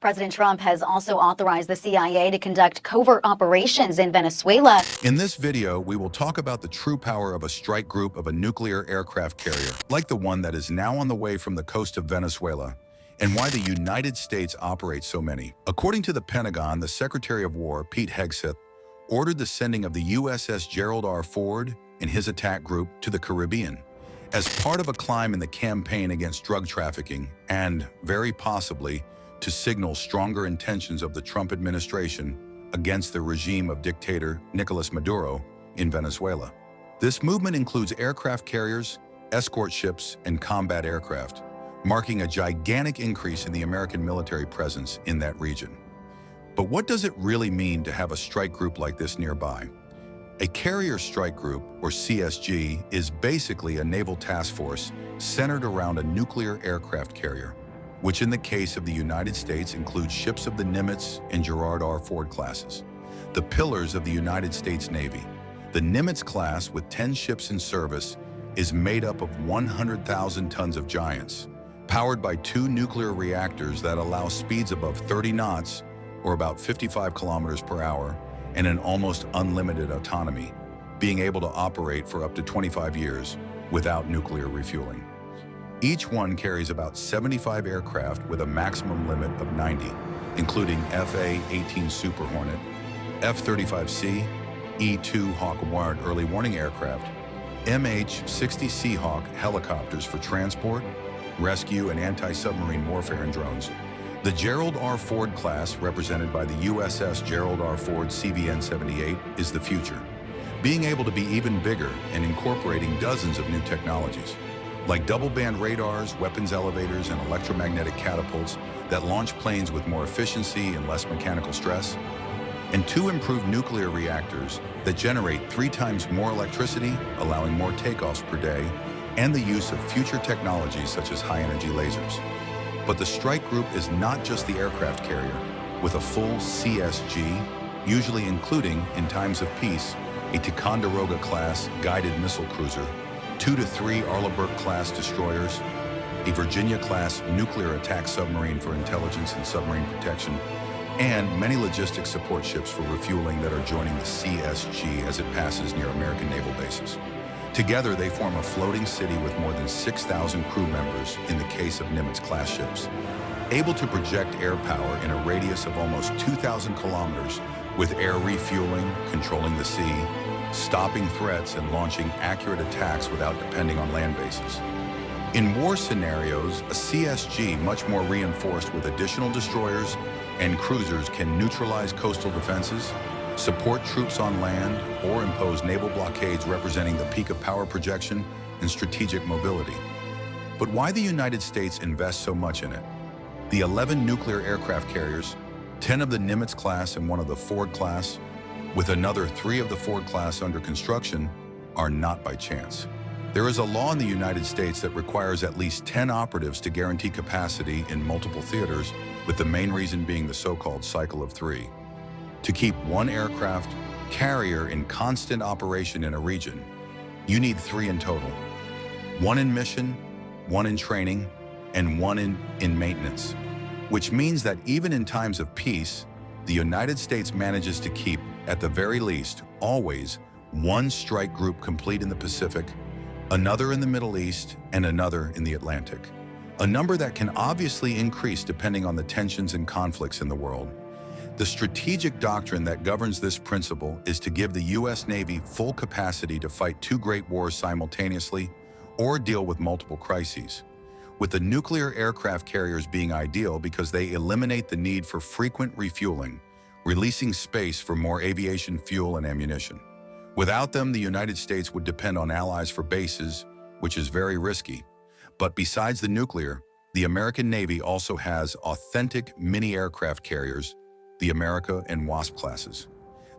President Trump has also authorized the CIA to conduct covert operations in Venezuela. In this video, we will talk about the true power of a strike group of a nuclear aircraft carrier, like the one that is now on the way from the coast of Venezuela, and why the United States operates so many. According to the Pentagon, the Secretary of War, Pete Hegseth, ordered the sending of the USS Gerald R. Ford and his attack group to the Caribbean as part of a climb in the campaign against drug trafficking and, very possibly, to signal stronger intentions of the Trump administration against the regime of dictator Nicolas Maduro in Venezuela. This movement includes aircraft carriers, escort ships, and combat aircraft, marking a gigantic increase in the American military presence in that region. But what does it really mean to have a strike group like this nearby? A carrier strike group, or CSG, is basically a naval task force centered around a nuclear aircraft carrier, which in the case of the United States includes ships of the Nimitz and Gerald R. Ford classes, the pillars of the United States Navy. The Nimitz class, with 10 ships in service, is made up of 100,000 tons of giants, powered by 2 nuclear reactors that allow speeds above 30 knots, or about 55 kilometers per hour, and an almost unlimited autonomy, being able to operate for up to 25 years without nuclear refueling. Each one carries about 75 aircraft with a maximum limit of 90, including FA-18 Super Hornet, F-35C, E-2 Hawk Ward early warning aircraft, MH-60 Seahawk helicopters for transport, rescue, and anti-submarine warfare and drones. The Gerald R. Ford class, represented by the USS Gerald R. Ford CVN-78, is the future, being able to be even bigger and incorporating dozens of new technologies, like double-band radars, weapons elevators, and electromagnetic catapults that launch planes with more efficiency and less mechanical stress, and 2 improved nuclear reactors that generate 3 times more electricity, allowing more takeoffs per day, and the use of future technologies such as high-energy lasers. But the strike group is not just the aircraft carrier, with a full CSG, usually including, in times of peace, a Ticonderoga-class guided missile cruiser, 2 to 3 Arleigh-Burke-class destroyers, a Virginia-class nuclear attack submarine for intelligence and submarine protection, and many logistics support ships for refueling that are joining the CSG as it passes near American naval bases. Together, they form a floating city with more than 6,000 crew members in the case of Nimitz-class ships, able to project air power in a radius of almost 2,000 kilometers with air refueling, controlling the sea, stopping threats, and launching accurate attacks without depending on land bases. In war scenarios, a CSG, much more reinforced with additional destroyers and cruisers, can neutralize coastal defenses, support troops on land, or impose naval blockades, representing the peak of power projection and strategic mobility. But why the United States invests so much in it? The 11 nuclear aircraft carriers, 10 of the Nimitz class and 1 of the Ford class, with another 3 of the Ford class under construction, are not by chance. There is a law in the United States that requires at least 10 operatives to guarantee capacity in multiple theaters, with the main reason being the so-called cycle of 3. To keep 1 aircraft carrier in constant operation in a region, you need 3 in total. 1 in mission, 1 in training, and 1 in maintenance, which means that even in times of peace, the United States manages to keep, at the very least, always 1 strike group complete in the Pacific, another in the Middle East, and another in the Atlantic. A number that can obviously increase depending on the tensions and conflicts in the world. The strategic doctrine that governs this principle is to give the U.S. Navy full capacity to fight 2 great wars simultaneously or deal with multiple crises, with the nuclear aircraft carriers being ideal because they eliminate the need for frequent refueling, releasing space for more aviation fuel and ammunition. Without them, the United States would depend on allies for bases, which is very risky. But besides the nuclear, the American Navy also has authentic mini-aircraft carriers, the America and Wasp classes.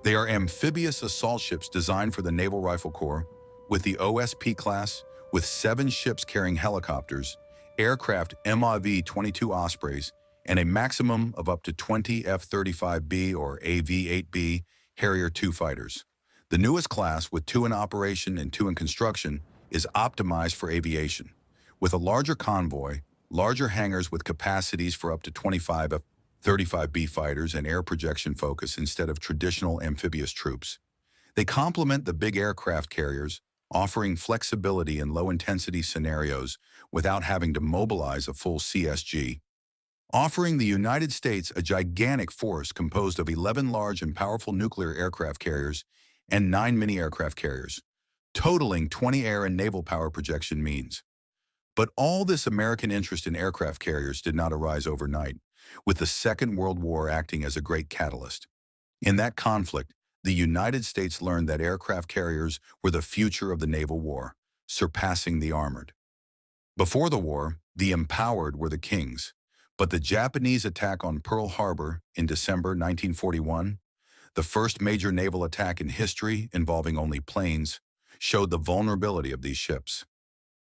They are amphibious assault ships designed for the Naval Rifle Corps, with the OSP class, with 7 ships carrying helicopters, aircraft MiV-22 Ospreys, and a maximum of up to 20 F-35B or AV-8B Harrier II fighters. The newest class, with 2 in operation and 2 in construction, is optimized for aviation, with a larger convoy, larger hangars with capacities for up to 25 35B fighters and air projection focus instead of traditional amphibious troops. They complement the big aircraft carriers, offering flexibility in low-intensity scenarios without having to mobilize a full CSG, offering the United States a gigantic force composed of 11 large and powerful nuclear aircraft carriers and 9 mini-aircraft carriers, totaling 20 air and naval power projection means. But all this American interest in aircraft carriers did not arise overnight, with the Second World War acting as a great catalyst. In that conflict, the United States learned that aircraft carriers were the future of the naval war, surpassing the armored. Before the war, the empowered were the kings, but the Japanese attack on Pearl Harbor in December 1941, the first major naval attack in history involving only planes, showed the vulnerability of these ships.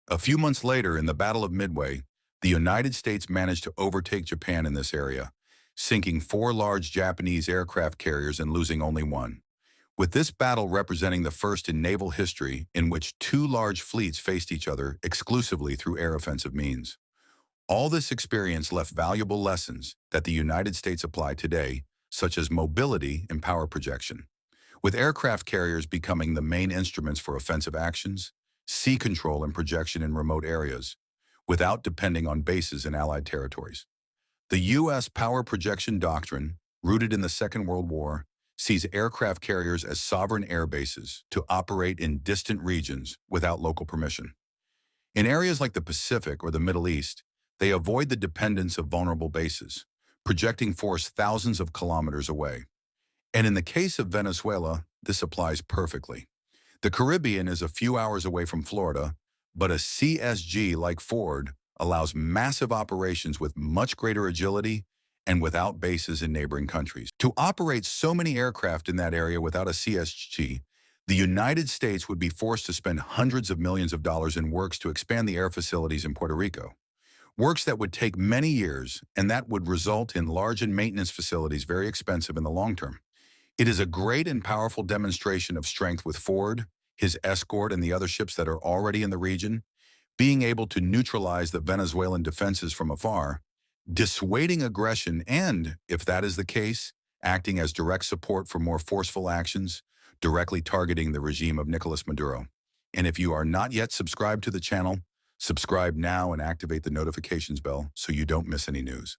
A few months later, in the Battle of Midway, the United States managed to overtake Japan in this area, sinking 4 large Japanese aircraft carriers and losing only 1. With this battle representing the first in naval history in which 2 large fleets faced each other exclusively through air offensive means. All this experience left valuable lessons that the United States apply today, such as mobility and power projection. With aircraft carriers becoming the main instruments for offensive actions, sea control and projection in remote areas, without depending on bases in allied territories. The U.S. power projection doctrine, rooted in the Second World War, sees aircraft carriers as sovereign air bases to operate in distant regions without local permission. In areas like the Pacific or the Middle East, they avoid the dependence of vulnerable bases, projecting force thousands of kilometers away. And in the case of Venezuela, this applies perfectly. The Caribbean is a few hours away from Florida, but a CSG like Ford allows massive operations with much greater agility and without bases in neighboring countries. To operate so many aircraft in that area without a CSG, the United States would be forced to spend hundreds of millions of dollars in works to expand the air facilities in Puerto Rico. Works that would take many years, and that would result in large maintenance facilities very expensive in the long term. It is a great and powerful demonstration of strength with Ford, his escort, and the other ships that are already in the region, being able to neutralize the Venezuelan defenses from afar, dissuading aggression and, if that is the case, acting as direct support for more forceful actions, directly targeting the regime of Nicolas Maduro. And if you are not yet subscribed to the channel, subscribe now and activate the notifications bell so you don't miss any news.